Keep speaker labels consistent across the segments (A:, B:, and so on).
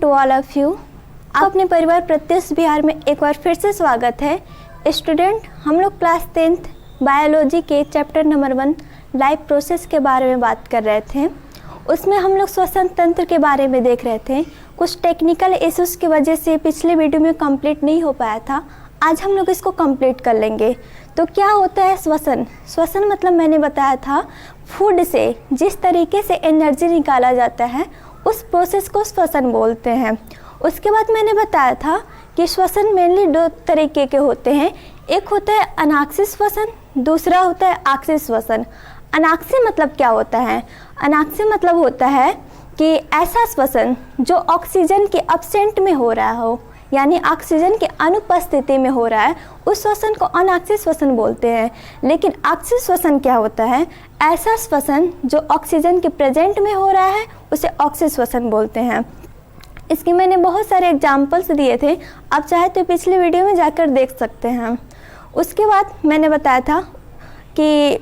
A: To all of you. आप अपने परिवार प्रत्यक्ष बिहार में एक बार फिर से स्वागत है। स्टूडेंट, हम लोग क्लास 10th बायोलॉजी के चैप्टर नंबर 1 लाइफ प्रोसेस के बारे में बात कर रहे थे। उसमें हम लोग श्वसन तंत्र के बारे में देख रहे थे। कुछ टेक्निकल इश्यूज़ की वजह से पिछले वीडियो में कंप्लीट नहीं हो पाया था। आज हम लोग इसको कंप्लीट कर लेंगे। तो क्या होता है श्वसन? श्वसन मतलब मैंने बताया था फूड से जिस तरीके से एनर्जी निकाला जाता है उस प्रोसेस को श्वसन बोलते हैं। उसके बाद मैंने बताया था कि श्वसन मेनली 2 तरीके के होते हैं। एक होता है अनाक्षिक श्वसन, दूसरा होता है आक्षिक श्वसन। अनाक्षिक मतलब क्या होता है? अनाक्षिक मतलब होता है कि ऐसा श्वसन जो ऑक्सीजन के एब्सेंट में हो रहा हो, यानी ऑक्सीजन की अनुपस्थिति में हो रहा है, उस श्वसन को अनाक्षिक श्वसन बोलते हैं। लेकिन आक्षिक श्वसन क्या होता है? ऐसा श्वसन जो ऑक्सीजन के प्रेजेंट में हो रहा है उसे आक्षिक श्वसन बोलते हैं। इसके मैंने बहुत सारे एग्जाम्पल्स दिए थे, आप चाहे तो पिछले वीडियो में जाकर देख सकते हैं। उसके बाद मैंने बताया था कि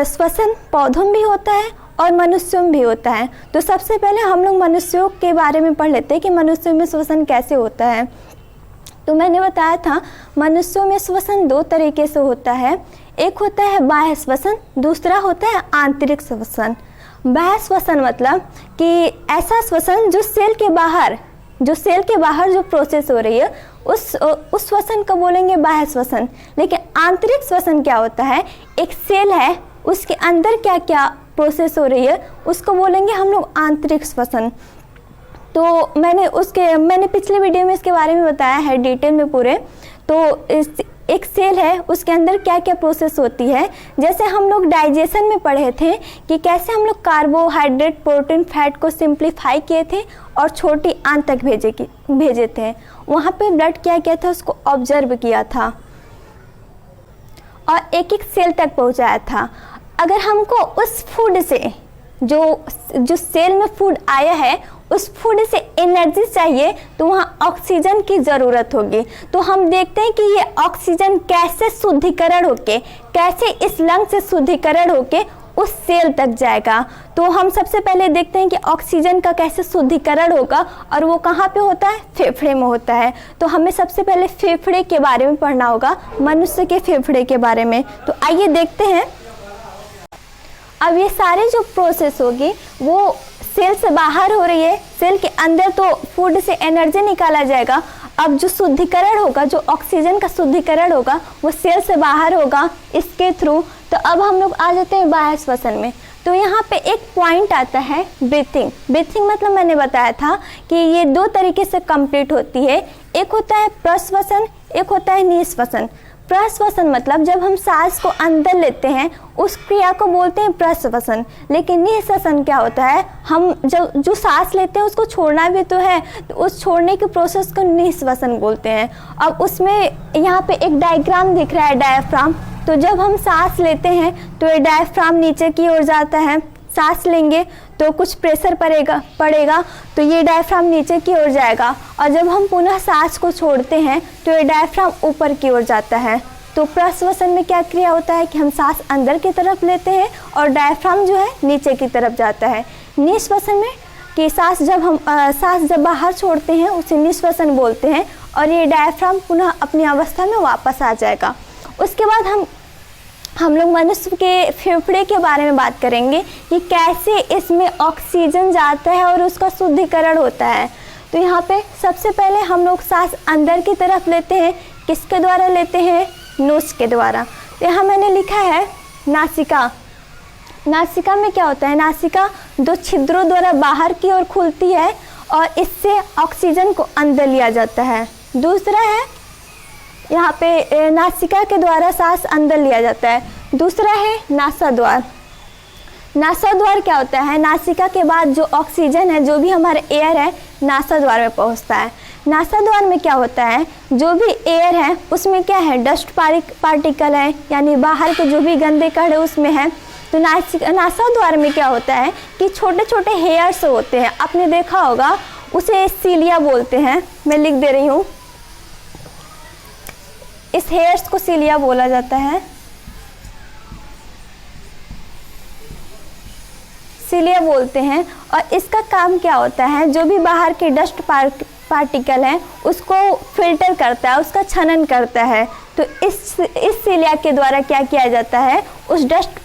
A: श्वसन पौधों में भी होता है और मनुष्यों में भी होता है। तो सबसे पहले हम लोग मनुष्यों के बारे में पढ़ लेते हैं कि मनुष्यों में श्वसन कैसे होता है। तो मैंने बताया था मनुष्यों में श्वसन 2 तरीके से होता है। एक होता है बाह्य श्वसन, दूसरा होता है आंतरिक श्वसन। बाह्य श्वसन मतलब कि ऐसा श्वसन जो सेल के बाहर जो प्रोसेस हो रही है उस श्वसन को बोलेंगे बाह्य श्वसन। लेकिन आंतरिक श्वसन क्या होता है? एक सेल है, उसके अंदर क्या क्या प्रोसेस हो रही है उसको बोलेंगे हम लोग आंतरिक श्वसन। तो मैंने पिछले वीडियो में इसके बारे में बताया है डिटेल में पूरे। तो एक सेल है, उसके अंदर क्या क्या प्रोसेस होती है। जैसे हम लोग डाइजेशन में पढ़े थे कि कैसे हम लोग कार्बोहाइड्रेट, प्रोटीन, फैट को सिंप्लीफाई किए थे और छोटी आंत तक भेजे थे। वहाँ पे ब्लड क्या किया था, उसको ऑब्जर्व किया था और एक एक सेल तक पहुँचाया था। अगर हमको उस फूड से जो सेल में फूड आया है उस फूड से एनर्जी चाहिए तो वहाँ ऑक्सीजन की ज़रूरत होगी। तो हम देखते हैं कि ये ऑक्सीजन कैसे शुद्धिकरण होके, कैसे इस लंग से शुद्धिकरण होके उस सेल तक जाएगा। तो हम सबसे पहले देखते हैं कि ऑक्सीजन का कैसे शुद्धिकरण होगा और वो कहाँ पे होता है? फेफड़े में होता है। तो हमें सबसे पहले फेफड़े के बारे में पढ़ना होगा, मनुष्य के फेफड़े के बारे में। तो आइए देखते हैं। अब ये सारे जो प्रोसेस होगी वो सेल से बाहर हो रही है। सेल के अंदर तो फूड से एनर्जी निकाला जाएगा। अब जो शुद्धिकरण होगा, जो ऑक्सीजन का शुद्धिकरण होगा वो सेल से बाहर होगा इसके थ्रू। तो अब हम लोग आ जाते हैं बाह्य श्वसन में। तो यहाँ पे एक पॉइंट आता है ब्रीथिंग। ब्रीथिंग मतलब मैंने बताया था कि ये 2 तरीके से कंप्लीट होती है। एक होता है प्रश्वसन, एक होता है निश्वसन। प्रश्वसन मतलब जब हम सांस को अंदर लेते हैं उस क्रिया को बोलते हैं प्रश्वसन। लेकिन निश्वसन क्या होता है? हम जो सांस लेते हैं उसको छोड़ना भी तो है, तो उस छोड़ने के प्रोसेस को निश्वसन बोलते हैं। अब उसमें यहाँ पे एक डायग्राम दिख रहा है, डायफ्राम। तो जब हम सांस लेते हैं तो ये डायफ्राम नीचे की ओर जाता है। सांस लेंगे तो कुछ प्रेशर पड़ेगा तो ये डायफ्राम नीचे की ओर जाएगा, और जब हम पुनः सांस को छोड़ते हैं तो ये डायफ्राम ऊपर की ओर जाता है। तो प्रश्वसन में क्या क्रिया होता है कि हम सांस अंदर की तरफ लेते हैं और डायफ्राम जो है नीचे की तरफ जाता है। निश्वसन में कि सांस जब बाहर छोड़ते हैं उसे निश्वसन बोलते हैं और ये डायफ्राम पुनः अपनी अवस्था में वापस आ जाएगा। उसके बाद हम लोग मनुष्य के फेफड़े के बारे में बात करेंगे कि कैसे इसमें ऑक्सीजन जाता है और उसका शुद्धिकरण होता है। तो यहाँ पे सबसे पहले हम लोग सांस अंदर की तरफ लेते हैं। किसके द्वारा लेते हैं? नोज के द्वारा। तो यहाँ मैंने लिखा है नासिका। नासिका में क्या होता है? नासिका 2 छिद्रों द्वारा बाहर की ओर खुलती है और इससे ऑक्सीजन को अंदर लिया जाता है। दूसरा है यहाँ पे नासिका के द्वारा सांस अंदर लिया जाता है। दूसरा है नासाद्वार। नासाद्वार क्या होता है? नासिका के बाद जो ऑक्सीजन है, जो भी हमारा एयर है, नासाद्वार में पहुँचता है। नासाद्वार में क्या होता है? जो भी एयर है उसमें क्या है? डस्ट पार्टिकल है, यानी बाहर के जो भी गंदे कण है उसमें है। तो नासाद्वार में क्या होता है कि छोटे छोटे हेयर्स होते हैं, आपने देखा होगा, उसे सीलिया बोलते हैं। मैं लिख दे रही हूँ, इस हेयर्स को सीलिया बोला जाता है। सिलिया बोलते हैं। और इसका काम क्या होता है, जो भी बाहर के डस्ट पार्टिकल हैं उसको फिल्टर करता है, उसका छनन करता है। तो इस सिलिया के द्वारा क्या किया जाता है, उस डस्ट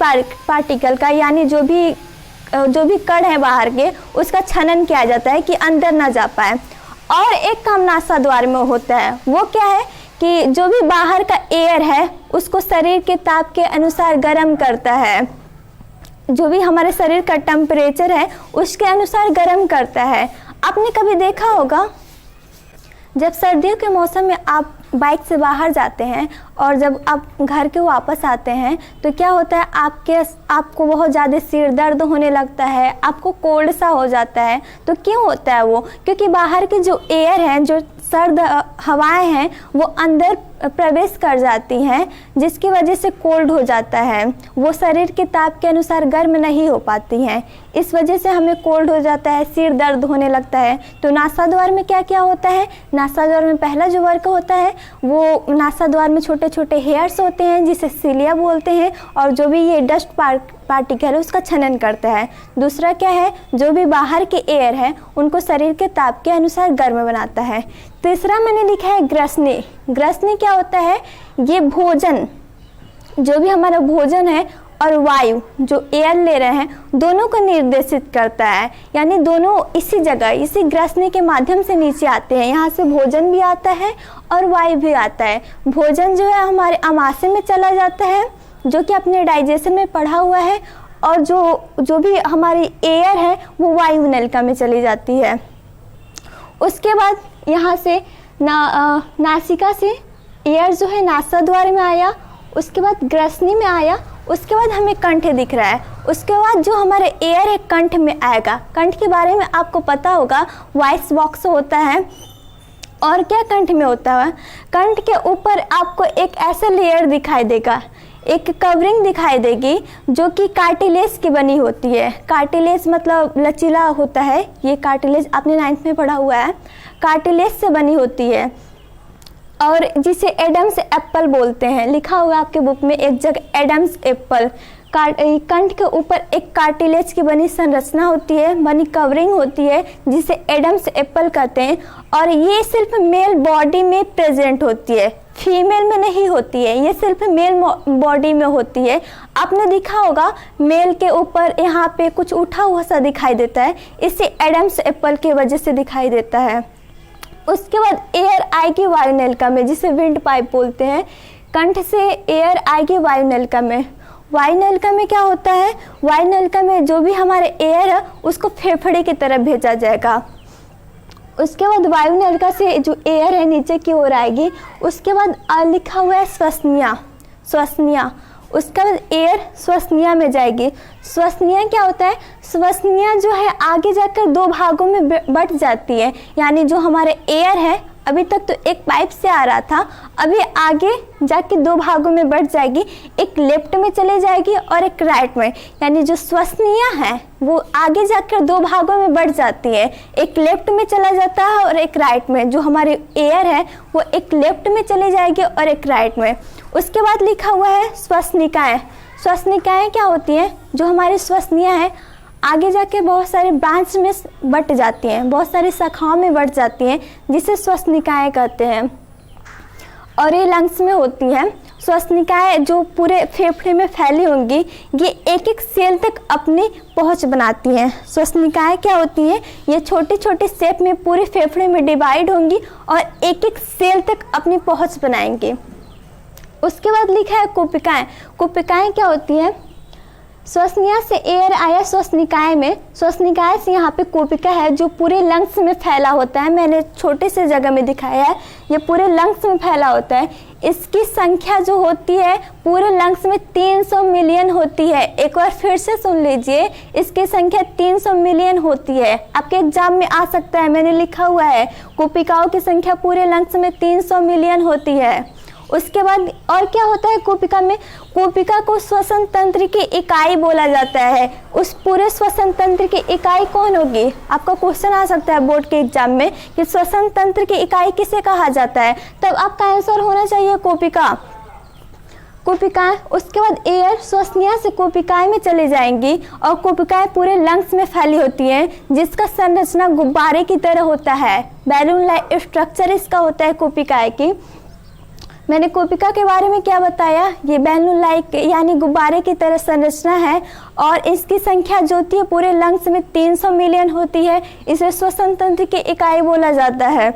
A: पार्टिकल का यानी जो भी कण है बाहर के, उसका छनन किया जाता है कि अंदर ना जा पाए। और एक काम नासा द्वार में होता है, वो क्या है कि जो भी बाहर का एयर है उसको शरीर के ताप के अनुसार गर्म करता है। जो भी हमारे शरीर का टेम्परेचर है उसके अनुसार गर्म करता है। आपने कभी देखा होगा जब सर्दियों के मौसम में आप बाइक से बाहर जाते हैं और जब आप घर के वापस आते हैं तो क्या होता है, आपको बहुत ज़्यादा सिर दर्द होने लगता है, आपको कोल्ड सा हो जाता है। तो क्यों होता है वो? क्योंकि बाहर के जो एयर हैं, जो सर्द हवाएं हैं, वो अंदर प्रवेश कर जाती हैं, जिसकी वजह से कोल्ड हो जाता है। वो शरीर के ताप के अनुसार गर्म नहीं हो पाती हैं, इस वजह से हमें कोल्ड हो जाता है, सिर दर्द होने लगता है। तो नासा द्वार में क्या क्या होता है, नासा द्वार में पहला जो वर्क होता है वो नासा द्वार में छोटे छोटे हेयर्स होते हैं जिसे सिलिया बोलते हैं, और जो भी ये डस्ट पार्टिकल है उसका छनन करता है। दूसरा क्या है, जो भी बाहर के एयर है उनको शरीर के ताप के अनुसार गर्म बनाता है। तीसरा मैंने लिखा है ग्रसनी। ग्रसनी क्या होता है, ये भोजन, जो भी हमारा भोजन है और वायु जो एयर ले रहे हैं दोनों को निर्देशित करता है, यानी दोनों इसी जगह इसी ग्रसनी के माध्यम से नीचे आते हैं। यहाँ से भोजन भी आता है और वायु भी आता है। भोजन जो है हमारे आमाशय में चला जाता है, जो कि अपने डाइजेशन में पढ़ा हुआ है, और जो भी हमारी एयर है वो वायु नलिका में चली जाती है। उसके बाद यहाँ से नासिका से एयर जो है नासा द्वार में आया, उसके बाद ग्रसनी में आया, उसके बाद हमें कंठ दिख रहा है। उसके बाद जो हमारे एयर है कंठ में आएगा। कंठ के बारे में आपको पता होगा, वॉइस बॉक्स होता है। और क्या कंठ में होता है, कंठ के ऊपर आपको एक ऐसा लेयर दिखाई देगा, एक कवरिंग दिखाई देगी जो कि कार्टिलेज की बनी होती है। कार्टिलेज मतलब लचीला होता है, ये कार्टिलेज आपने 9th में पढ़ा हुआ है, कार्टिलेज से बनी होती है, और जिसे एडम्स एप्पल बोलते हैं। लिखा हुआ है आपके बुक में एक जगह एडम्स एप्पल। कंठ के ऊपर एक कार्टिलेज की बनी संरचना होती है, बनी कवरिंग होती है, जिसे एडम्स एप्पल कहते हैं। और ये सिर्फ मेल बॉडी में प्रेजेंट होती है, फीमेल में नहीं होती है, ये सिर्फ मेल बॉडी में होती है। आपने देखा होगा मेल के ऊपर यहाँ पे कुछ उठा हुआ सा दिखाई देता है, इसे एडम्स एप्पल की वजह से दिखाई देता है। उसके बाद एयर आएगी वायु नलिका में, जिसे विंड पाइप बोलते हैं। कंठ से एयर आएगी वायु नलिका में। वायु नलिका में क्या होता है, वायु नलिका में जो भी हमारे एयर है उसको फेफड़े की तरफ भेजा जाएगा। उसके बाद वायु नलिका से जो एयर है नीचे की ओर आएगी। उसके बाद लिखा हुआ है श्वसनिया। उसके बाद एयर श्वसनिया में जाएगी। श्वसनिया क्या होता है, श्वसनिया जो है आगे जाकर 2 भागों में बट जाती है, यानी जो हमारे एयर है अभी तक तो एक पाइप से आ रहा था, अभी आगे जाके 2 भागों में बढ़ जाएगी, एक लेफ्ट में चले जाएगी और एक राइट में। यानी जो श्वसनिया है वो आगे जाकर 2 भागों में बढ़ जाती है, एक लेफ्ट में चला जाता है और एक राइट में। जो हमारी एयर है वो एक लेफ्ट में चली जाएगी और एक राइट में। उसके बाद लिखा हुआ है श्वसनिकाएं। श्वसनिकाएं क्या होती हैं, जो हमारी श्वसनिया है आगे जाके बहुत सारे ब्रांच में बट जाती हैं, बहुत सारी शाखाओं में बट जाती हैं, जिसे श्वसनिकाएं कहते हैं, और ये लंग्स में होती है। श्वसनिकाएं जो पूरे फेफड़े में फैली होंगी, ये एक एक सेल तक अपनी पहुंच बनाती हैं। श्वसनिकाएं क्या होती हैं, ये छोटी छोटी शेप में पूरे फेफड़े में डिवाइड होंगी और एक एक सेल तक अपनी पहुंच बनाएंगी। उसके बाद लिखा है कुपिकाएं। कुपिकाएं क्या होती हैं, श्वसनिया से एयर आया श्वसनिकाएं में, श्वसनिकाएं से यहाँ पे कुपिका है जो पूरे लंग्स में फैला होता है। मैंने छोटे से जगह में दिखाया है, ये पूरे लंग्स में फैला होता है। इसकी संख्या जो होती है पूरे लंग्स में 300 मिलियन होती है। एक बार फिर से सुन लीजिए, इसकी संख्या 300 मिलियन होती है। आपके एग्जाम में आ सकता है, मैंने लिखा हुआ है कुपिकाओं की संख्या पूरे लंग्स में 300 मिलियन होती है। उसके बाद और क्या होता है कुपिका में, कुपिका को श्वसन तंत्र की इकाई बोला जाता है। उस पूरे श्वसन तंत्र की इकाई कौन होगी, आपका क्वेश्चन आ सकता है बोर्ड के एग्जाम में कि श्वसन तंत्र की इकाई किसे कहा जाता है, तब आपका आंसर होना चाहिए कुपिका। कोशिकाएं, उसके बाद एयर श्वसनीय से कोशिकाएं में चली जाएंगी और कोशिकाएं पूरे लंग्स में फैली होती हैं, जिसका संरचना गुब्बारे की तरह होता है। बैलून लाइक स्ट्रक्चर इसका होता है कोशिकाएं की। मैंने कोशिका के बारे में क्या बताया, ये बैलून लाइक यानी गुब्बारे की तरह संरचना है और इसकी संख्या जो होती है पूरे लंग्स में 300 मिलियन होती है। इसे श्वसन तंत्र की इकाई बोला जाता है।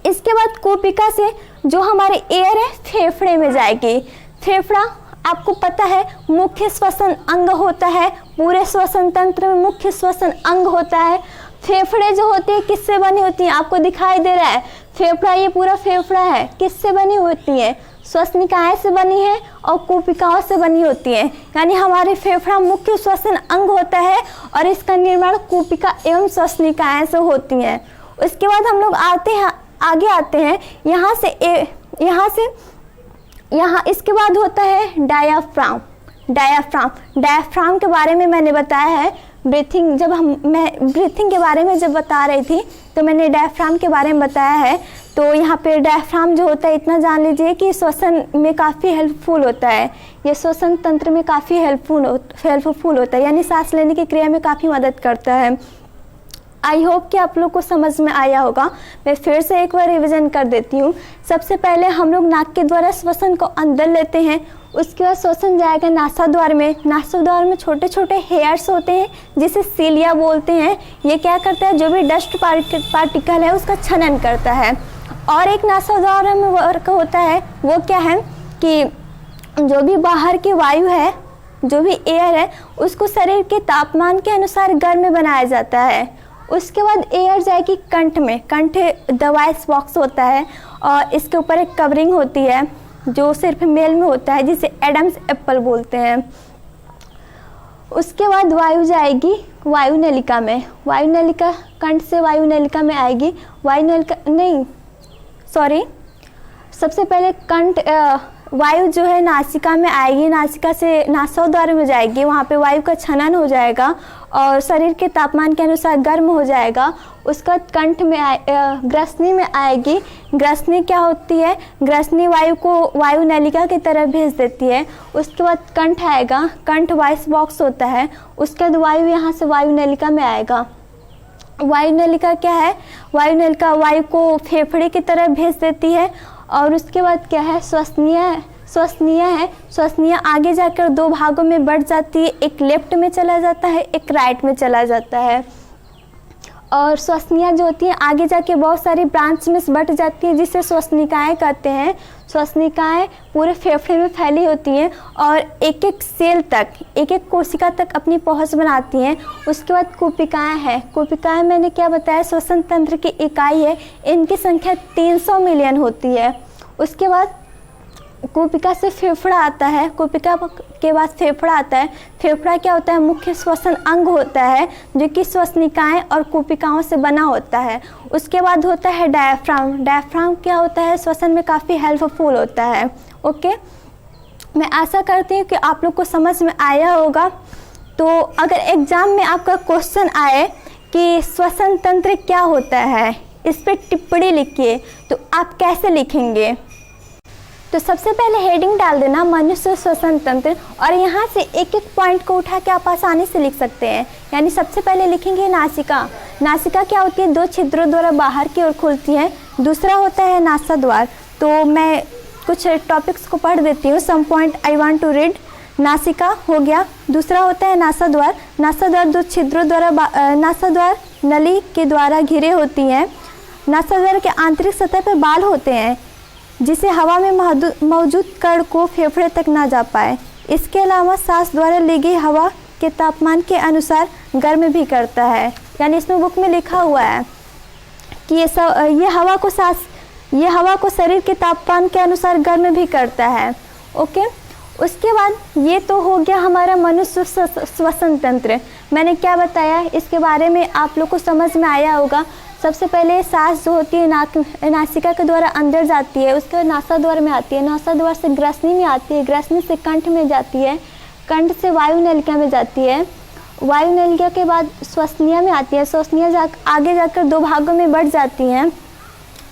A: इसके बाद कोशिका से जो हमारे एयर है फेफड़े में जाएगी। फेफड़ा आपको पता है मुख्य श्वसन अंग होता है, पूरे श्वसन तंत्र में मुख्य श्वसन अंग होता है। फेफड़े जो होते हैं किससे बनी होती हैं, आपको दिखाई दे रहा है फेफड़ा, ये पूरा फेफड़ा है, किससे बनी होती है, श्वसनिकाएं से बनी है और कोशिकाओं से बनी होती है। यानी हमारे फेफड़ा मुख्य श्वसन अंग होता है और इसका निर्माण कोशिका एवं श्वसनिकाएं से होती हैं। उसके बाद हम लोग आगे आते हैं, यहाँ इसके बाद होता है डायाफ्राम। डायाफ्राम के बारे में मैंने बताया है ब्रीथिंग, मैं ब्रीथिंग के बारे में जब बता रही थी तो मैंने डायाफ्राम के बारे में बताया है। तो यहाँ पे डायाफ्राम जो होता है इतना जान लीजिए कि श्वसन में काफ़ी हेल्पफुल होता है। ये श्वसन तंत्र में काफ़ी हेल्पफुल होता है, यानी सांस लेने की क्रिया में काफ़ी मदद करता है। आई होप कि आप लोग को समझ में आया होगा। मैं फिर से एक बार रिवीजन कर देती हूँ। सबसे पहले हम लोग नाक के द्वारा श्वसन को अंदर लेते हैं, उसके बाद श्वसन जाएगा नासाद्वार में। नासाद्वार में छोटे छोटे हेयर्स होते हैं जिसे सीलिया बोलते हैं। ये क्या करता है, जो भी डस्ट पार्टिकल है उसका छनन करता है। और एक नासाद्वार में वर्क होता है, वो क्या है कि जो भी बाहर की वायु है, जो भी एयर है, उसको शरीर के तापमान के अनुसार गर्म बनाया जाता है। उसके बाद एयर जाएगी कंठ में। कंठ डिवाइस बॉक्स होता है और इसके ऊपर एक कवरिंग होती है जो सिर्फ मेल में होता है, जिसे एडम्स एप्पल बोलते हैं। उसके बाद वायु जाएगी वायु नलिका में। वायु नलिका कंठ से वायु नलिका में आएगी। सबसे पहले वायु जो है नासिका में आएगी, नासिका से नासाद्वार में जाएगी, वहाँ पे वायु का छनन हो जाएगा और शरीर के तापमान के अनुसार गर्म हो जाएगा। उसका कंठ में ग्रसनी में आएगी। ग्रसनी क्या होती है, ग्रसनी वायु को वायु नलिका की तरफ भेज देती है। उसके बाद कंठ आएगा, कंठ वॉइस बॉक्स होता है। उसके बाद वायु यहाँ से वायु नलिका में आएगा। वायु नलिका क्या है, वायु नलिका वायु को फेफड़े की तरफ भेज देती है। और उसके बाद क्या है, श्वसनीय आगे जाकर दो भागों में बढ़ जाती है, एक लेफ्ट में चला जाता है, एक राइट में चला जाता है। और श्वसनीय जो होती है आगे जाके बहुत सारी ब्रांच में बट जाती है, जिसे श्वसनिकाएं कहते हैं। श्वसनिकाएं पूरे फेफड़े में फैली होती हैं और एक एक सेल तक, एक एक कोशिका तक अपनी पहुंच बनाती हैं। उसके बाद कोशिकाएं हैं। कोशिकाएं मैंने क्या बताया, श्वसन तंत्र की इकाई है। इनकी संख्या 300 मिलियन होती है। उसके बाद कोशिका से फेफड़ा आता है। कोशिका के बाद फेफड़ा आता है। फेफड़ा क्या होता है, मुख्य श्वसन अंग होता है जो कि श्वसनिकाएं और कोशिकाओं से बना होता है। उसके बाद होता है डायाफ्राम। डायाफ्राम क्या होता है, श्वसन में काफ़ी हेल्पफुल होता है। ओके, मैं आशा करती हूँ कि आप लोग को समझ में आया होगा। तो अगर एग्जाम में आपका क्वेश्चन आए कि श्वसन तंत्र क्या होता है, इस पर टिप्पणी लिखिए, तो आप कैसे लिखेंगे। तो सबसे पहले हेडिंग डाल देना मनुष्य श्वसन तंत्र, और यहाँ से एक एक पॉइंट को उठा के आप आसानी से लिख सकते हैं। यानी सबसे पहले लिखेंगे नासिका। नासिका क्या होती है, 2 छिद्रों द्वारा बाहर की ओर खुलती है। दूसरा होता है नासाद्वार। तो मैं कुछ टॉपिक्स को पढ़ देती हूँ, some point I want to read. नासिका हो गया। दूसरा होता है नासाद्वार। नासाद्वार 2 छिद्रों द्वारा नासाद्वार नली के द्वारा घिरे होती हैं। नासाद्वार के आंतरिक सतह पर बाल होते हैं जिसे हवा में मौजूद कण को फेफड़े तक ना जा पाए। इसके अलावा सांस द्वारा ली गई हवा के तापमान के अनुसार गर्म भी करता है। यानी इसमें बुक में लिखा हुआ है कि ये हवा को शरीर के तापमान के अनुसार गर्म भी करता है। ओके, उसके बाद ये तो हो गया हमारा मनुष्य श्वसन तंत्र। मैंने क्या बताया इसके बारे में आप लोग को समझ में आया होगा। सबसे पहले सांस जो होती है नासिका के द्वारा अंदर जाती है, उसके बाद नासाद्वार में आती है, नासाद्वार से ग्रसनी में आती है, ग्रसनी से कंठ में जाती है, कंठ से वायु नलिका में जाती है, वायु नलिका के बाद श्वसनीय में आती है, श्वसनीय आगे जाकर 2 भागों में बढ़ जाती हैं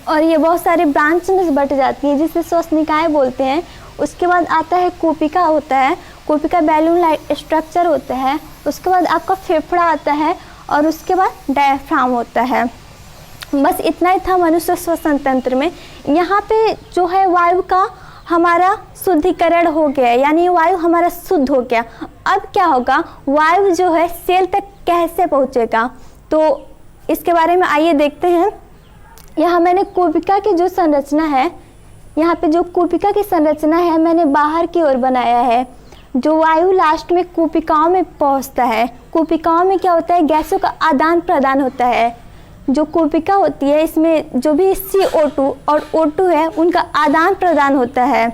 A: और ये बहुत सारे ब्रांच में बढ़ जाती है जिसे श्वसनिकाएं बोलते हैं। उसके बाद आता है कूपिका होता है, कूपिका बैलून लाइक स्ट्रक्चर होता है, उसके बाद आपका फेफड़ा आता है और उसके बाद डायफ्राम होता है। बस इतना ही था मनुष्य श्वसन तंत्र में। यहाँ पे जो है वायु का हमारा शुद्धिकरण हो गया, यानी वायु हमारा शुद्ध हो गया। अब क्या होगा, वायु जो है सेल तक कैसे पहुँचेगा, तो इसके बारे में आइए देखते हैं। यहाँ मैंने कूपिका की जो संरचना है, यहाँ पे जो कूपिका की संरचना है मैंने बाहर की ओर बनाया है। जो वायु लास्ट में कूपिकाओं में पहुँचता है, कूपिकाओं में क्या होता है, गैसों का आदान प्रदान होता है। जो कूपिका होती है इसमें जो भी CO2 और O2 है उनका आदान प्रदान होता है।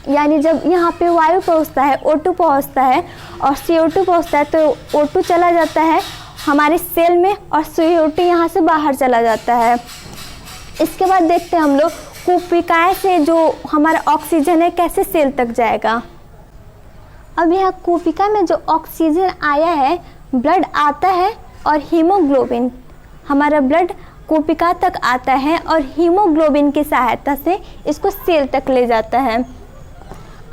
A: यानी जब यहाँ पे वायु पहुँचता है, O2 पहुँचता है और CO2 पहुँचता है, तो O2 चला जाता है हमारे सेल में और CO2 यहाँ से बाहर चला जाता है। इसके बाद देखते हैं हम लोग कूपिकाएँ से जो हमारा ऑक्सीजन है कैसे सेल तक जाएगा। अब यहाँ कूपिका में जो ऑक्सीजन आया है, ब्लड आता है और हीमोग्लोबिन, हमारा ब्लड कूपिका तक आता है और हीमोग्लोबिन की सहायता से इसको सेल तक ले जाता है।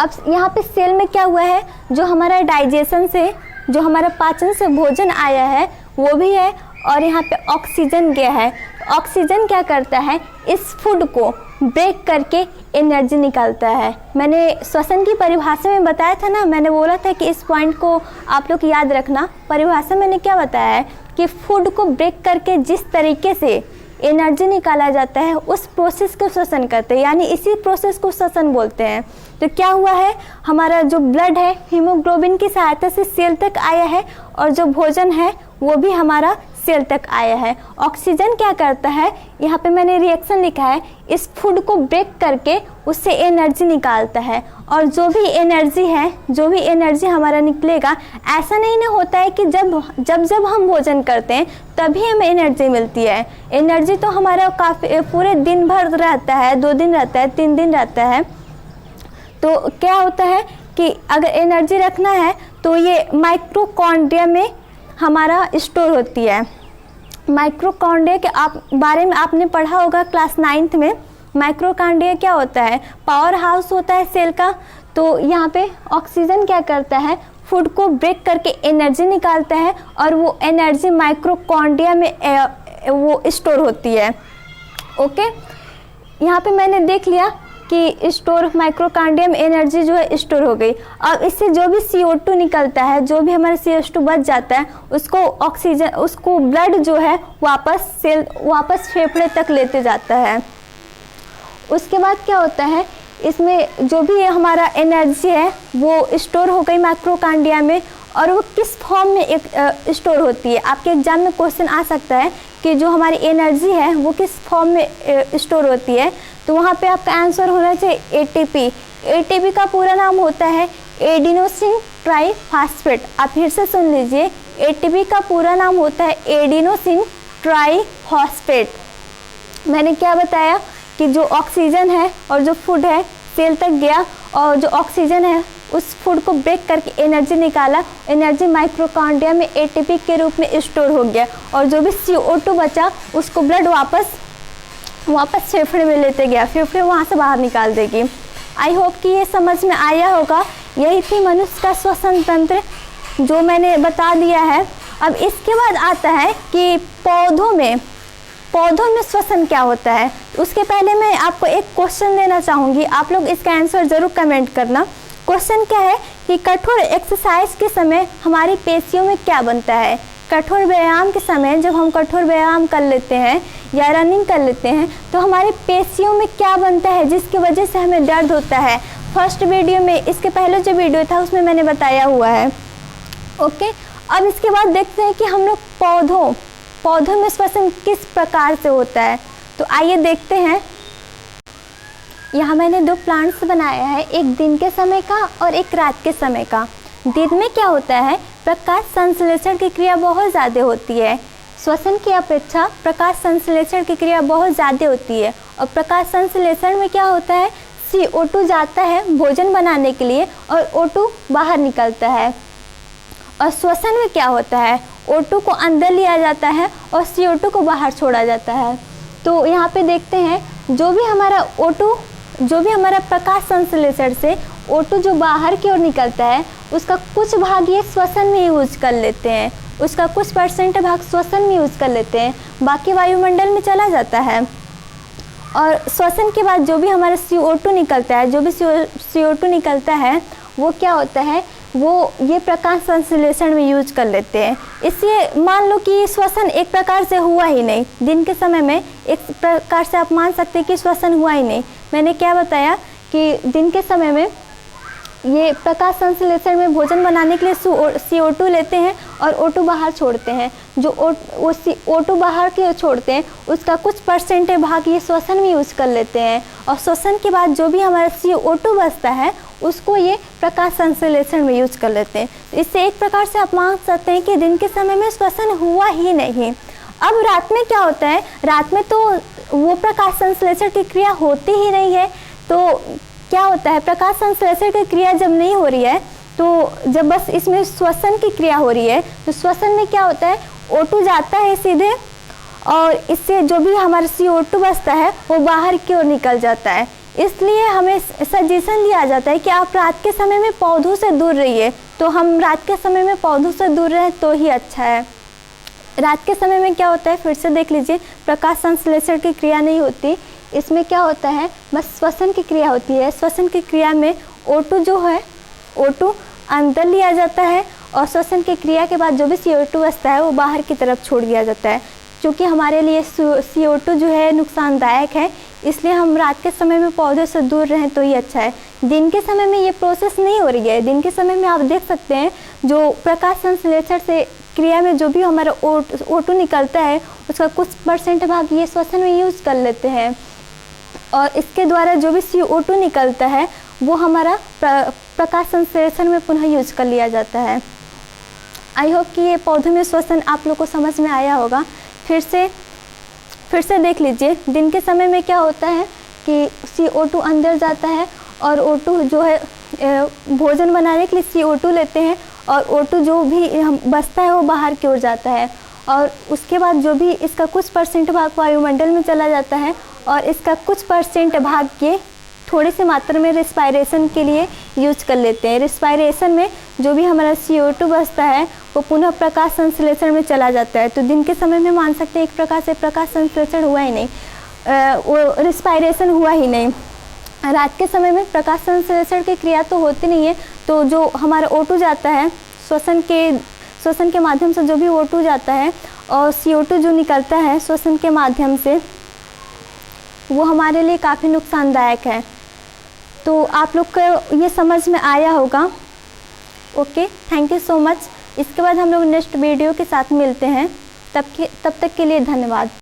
A: अब यहाँ पे सेल में क्या हुआ है, जो हमारा डाइजेशन से, जो हमारा पाचन से भोजन आया है वो भी है और यहाँ पे ऑक्सीजन गया है। ऑक्सीजन क्या करता है, इस फूड को ब्रेक करके एनर्जी निकालता है। मैंने श्वसन की परिभाषा में बताया था ना, मैंने बोला था कि इस पॉइंट को आप लोग याद रखना। परिभाषा मैंने क्या बताया है कि फूड को ब्रेक करके जिस तरीके से एनर्जी निकाला जाता है उस प्रोसेस को श्वसन कहते हैं, यानी इसी प्रोसेस को श्वसन बोलते हैं। तो क्या हुआ है, हमारा जो ब्लड है हीमोग्लोबिन की सहायता से सेल तक आया है और जो भोजन है वो भी हमारा सेल तक आया है। ऑक्सीजन क्या करता है, यहाँ पे मैंने रिएक्शन लिखा है, इस फूड को ब्रेक करके उससे एनर्जी निकालता है। और जो भी एनर्जी है, जो भी एनर्जी हमारा निकलेगा, ऐसा नहीं ना होता है कि जब हम भोजन करते हैं तभी हमें एनर्जी मिलती है। एनर्जी तो हमारा काफ़ी पूरे दिन भर रहता है, 2 दिन रहता है, 3 दिन रहता है। तो क्या होता है कि अगर एनर्जी रखना है तो ये माइक्रोकॉन्ड्रिया में हमारा स्टोर होती है। माइक्रोकॉन्ड्रिया के बारे में आपने पढ़ा होगा क्लास 9th में। माइक्रोकॉन्ड्रिया क्या होता है, पावर हाउस होता है सेल का। तो यहाँ पे ऑक्सीजन क्या करता है, फूड को ब्रेक करके एनर्जी निकालता है और वो एनर्जी माइक्रोकॉन्ड्रिया में वो स्टोर होती है। ओके, यहाँ पे मैंने देख लिया कि स्टोर माइक्रोकॉन्ड्रिया में एनर्जी जो है स्टोर हो गई। अब इससे जो भी CO2 निकलता है, जो भी हमारा CO2 बच जाता है, उसको ऑक्सीजन, उसको ब्लड जो है वापस फेफड़े तक लेते जाता है। उसके बाद क्या होता है, इसमें जो भी हमारा एनर्जी है वो स्टोर हो गई माइक्रोकॉन्ड्रिया में, और वो किस फॉर्म में स्टोर होती है। आपके एग्जाम में क्वेश्चन आ सकता है कि जो हमारी एनर्जी है वो किस फॉर्म में स्टोर होती है। तो वहाँ पे आपका आंसर होना चाहिए ATP। ATP का पूरा नाम होता है एडिनोसिन ट्राईफॉस्फेट। आप फिर से सुन लीजिए, ATP का पूरा नाम होता है एडिनोसिन ट्राईफॉस्फेट। मैंने क्या बताया कि जो ऑक्सीजन है और जो फूड है सेल तक गया, और जो ऑक्सीजन है उस फूड को ब्रेक करके एनर्जी निकाला। एनर्जी माइक्रोकॉन्ड्रिया में ATP के रूप में स्टोर हो गया, और जो भी CO2 बचा उसको ब्लड वापस फेफड़े में लेते गया, फेफड़े वहाँ से बाहर निकाल देगी। आई होप कि ये समझ में आया होगा। यही थी मनुष्य का श्वसन तंत्र जो मैंने बता दिया है। अब इसके बाद आता है कि पौधों में श्वसन क्या होता है। उसके पहले मैं आपको एक क्वेश्चन देना चाहूँगी, आप लोग इसका आंसर ज़रूर कमेंट करना। क्वेश्चन क्या है कि कठोर एक्सरसाइज के समय हमारी पेशियों में क्या बनता है। कठोर व्यायाम के समय जब हम कठोर व्यायाम कर लेते हैं या रनिंग कर लेते हैं तो हमारे पेशियों में क्या बनता है जिसकी वजह से हमें दर्द होता है। फर्स्ट वीडियो में, इसके पहले जो वीडियो था उसमें मैंने बताया हुआ है। ओके, अब इसके बाद देखते हैं कि हम लोग पौधों में श्वसन किस प्रकार से होता है। तो आइए देखते हैं। यहाँ मैंने 2 प्लांट्स बनाया है, एक दिन के समय का और एक रात के समय का। दिन में क्या होता है, प्रकाश संश्लेषण की क्रिया बहुत ज़्यादा होती है। श्वसन की अपेक्षा प्रकाश संश्लेषण की क्रिया बहुत ज़्यादा होती है। और प्रकाश संश्लेषण में क्या होता है, CO2 जाता है भोजन बनाने के लिए और O2 बाहर निकलता है। और श्वसन में क्या होता है, O2 को अंदर लिया जाता है और CO2 को बाहर छोड़ा जाता है। तो यहाँ पे देखते हैं, जो भी हमारा O2 जो भी हमारा प्रकाश संश्लेषण से O2 जो बाहर की ओर निकलता है उसका कुछ भाग ये श्वसन में यूज कर लेते हैं, उसका कुछ परसेंट भाग श्वसन में यूज कर लेते हैं, बाकी वायुमंडल में चला जाता है। और श्वसन के बाद जो भी हमारा CO2 निकलता है, जो भी CO2 निकलता है वो क्या होता है, वो ये प्रकाश संश्लेषण में यूज कर लेते हैं। इसलिए मान लो कि श्वसन एक प्रकार से हुआ ही नहीं, दिन के समय में एक प्रकार से आप मान सकते हैं कि श्वसन हुआ ही नहीं। मैंने क्या बताया कि दिन के समय में ये प्रकाश संश्लेषण में भोजन बनाने के लिए CO2 लेते हैं और O2 बाहर छोड़ते हैं। जो O2 बाहर की ओर छोड़ते हैं उसका कुछ परसेंट भाग ये श्वसन में यूज कर लेते हैं, और श्वसन के बाद जो भी हमारा CO2 बचता है उसको ये प्रकाश संश्लेषण में यूज कर लेते हैं। इससे एक प्रकार से आप मान सकते हैं कि दिन के समय में श्वसन हुआ ही नहीं। अब रात में क्या होता है, रात में तो वो प्रकाश संश्लेषण की क्रिया होती ही नहीं है। तो क्या होता है, प्रकाश संश्लेषण की क्रिया जब नहीं हो रही है तो जब बस इसमें श्वसन की क्रिया हो रही है तो श्वसन में क्या होता है, O2 जाता है सीधे और इससे जो भी हमारा CO2 बचता है वो बाहर की ओर निकल जाता है। इसलिए हमें सजेशन दिया जाता है कि आप रात के समय में पौधों से दूर रहिए। तो हम रात के समय में पौधों से दूर रहें तो ही अच्छा है। रात के समय में क्या होता है, फिर से देख लीजिए, प्रकाश संश्लेषण की क्रिया नहीं होती। इसमें क्या होता है, बस श्वसन की क्रिया होती है। श्वसन की क्रिया में O2 जो है, O2 अंदर लिया जाता है और श्वसन की क्रिया के बाद जो भी CO2 बचता है वो बाहर की तरफ छोड़ दिया जाता है। क्योंकि हमारे लिए CO2 जो है नुकसानदायक है, इसलिए हम रात के समय में पौधों से दूर रहें तो ही अच्छा है। दिन के समय में ये प्रोसेस नहीं हो रही है। दिन के समय में आप देख सकते हैं जो प्रकाश संश्लेषण से क्रिया में जो भी हमारा O2 निकलता है उसका कुछ परसेंट भाग ये श्वसन में यूज कर लेते हैं, और इसके द्वारा जो भी CO2 निकलता है वो हमारा प्रकाश संश्लेषण में पुनः यूज कर लिया जाता है। आई होप कि ये पौधों में श्वसन आप लोग को समझ में आया होगा। फिर से देख लीजिए, दिन के समय में क्या होता है कि CO2 अंदर जाता है और O2 जो है भोजन बनाने के लिए CO2 लेते हैं और O2 जो भी बचता है वो बाहर की ओर जाता है, और उसके बाद जो भी इसका कुछ परसेंट भाग वायुमंडल में चला जाता है और इसका कुछ परसेंट भाग के थोड़ी सी मात्रा में रिस्पायरेशन के लिए यूज कर लेते हैं। रिस्पायरेशन में जो भी हमारा CO2 बचता है वो पुनः प्रकाश संश्लेषण में चला जाता है। तो दिन के समय में मान सकते हैं एक प्रकार से प्रकाश संश्लेषण हुआ ही नहीं, वो रिस्पायरेशन हुआ ही नहीं। रात के समय में प्रकाश संश्लेषण की क्रिया तो होती नहीं है, तो जो हमारा O2 जाता है श्वसन के माध्यम से जो भी O2 जाता है और CO2 जो निकलता है श्वसन के माध्यम से, वो हमारे लिए काफ़ी नुकसानदायक है। तो आप लोग को ये समझ में आया होगा। Okay, thank you so much. इसके बाद हम लोग नेक्स्ट वीडियो के साथ मिलते हैं। तब तक के लिए धन्यवाद।